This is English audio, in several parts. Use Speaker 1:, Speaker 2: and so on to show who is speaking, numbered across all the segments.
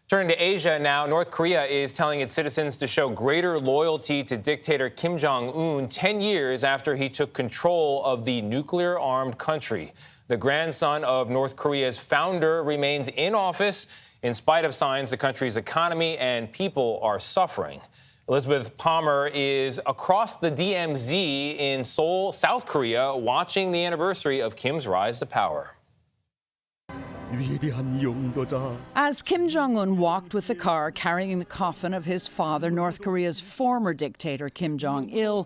Speaker 1: Turning to Asia now, North Korea is telling its citizens to show greater loyalty to dictator Kim Jong Un 10 years after he took control of the nuclear-armed country. The grandson of North Korea's founder remains in office in spite of signs the country's economy and people are suffering. Elizabeth Palmer is across the DMZ in Seoul, South Korea, watching the anniversary of Kim's rise to power.
Speaker 2: As Kim Jong Un walked with the car carrying the coffin of his father, North Korea's former dictator Kim Jong Il,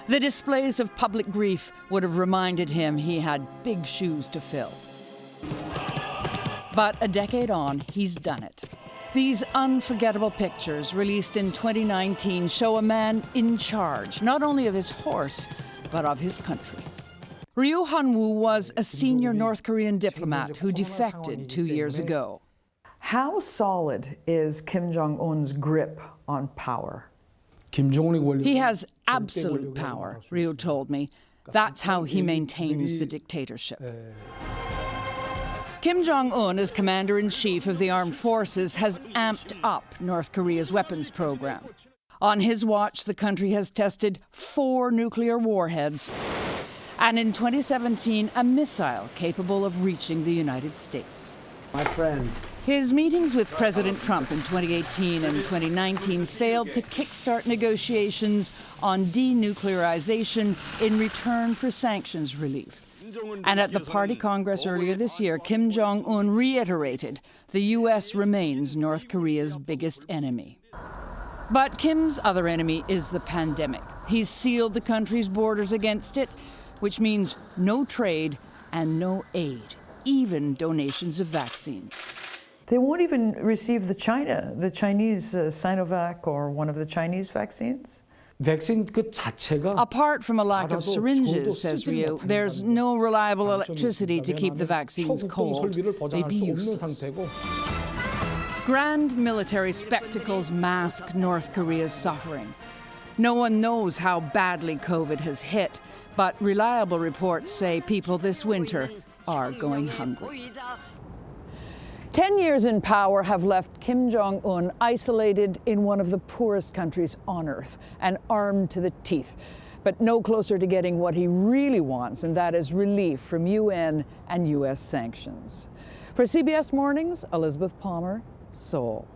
Speaker 2: the displays of public grief would have reminded him he had big shoes to fill. But a decade on, he's done it. These unforgettable pictures, released in 2019, show a man in charge, not only of his horse, but of his country. Ryu Han-woo was a senior North Korean diplomat who defected 2 years ago.
Speaker 3: How solid is Kim Jong Un's grip on power?
Speaker 2: He has absolute power, Ryu told me. That's how he maintains the dictatorship. Kim Jong Un, as commander-in-chief of the armed forces, has amped up North Korea's weapons program. On his watch, the country has tested 4 nuclear warheads, and in 2017, a missile capable of reaching the United States.
Speaker 4: My friend.
Speaker 2: His meetings with President Trump in 2018 and 2019 failed to kickstart negotiations on denuclearization in return for sanctions relief. And at the Party Congress earlier this year, Kim Jong Un reiterated the U.S. remains North Korea's biggest enemy. But Kim's other enemy is the pandemic. He's sealed the country's borders against it, which means no trade and no aid, even donations of vaccine.
Speaker 3: They won't even receive the Chinese Sinovac or one of the Chinese vaccines?
Speaker 2: Apart from a lack of syringes, says Ryu, there's no reliable electricity to keep the vaccines cold. They'd be useless. Grand military spectacles mask North Korea's suffering. No one knows how badly COVID has hit, but reliable reports say people this winter are going hungry. 10 years in power have left Kim Jong Un isolated in one of the poorest countries on earth and armed to the teeth, but no closer to getting what he really wants, and that is relief from UN and US sanctions. For CBS Mornings, Elizabeth Palmer, Seoul.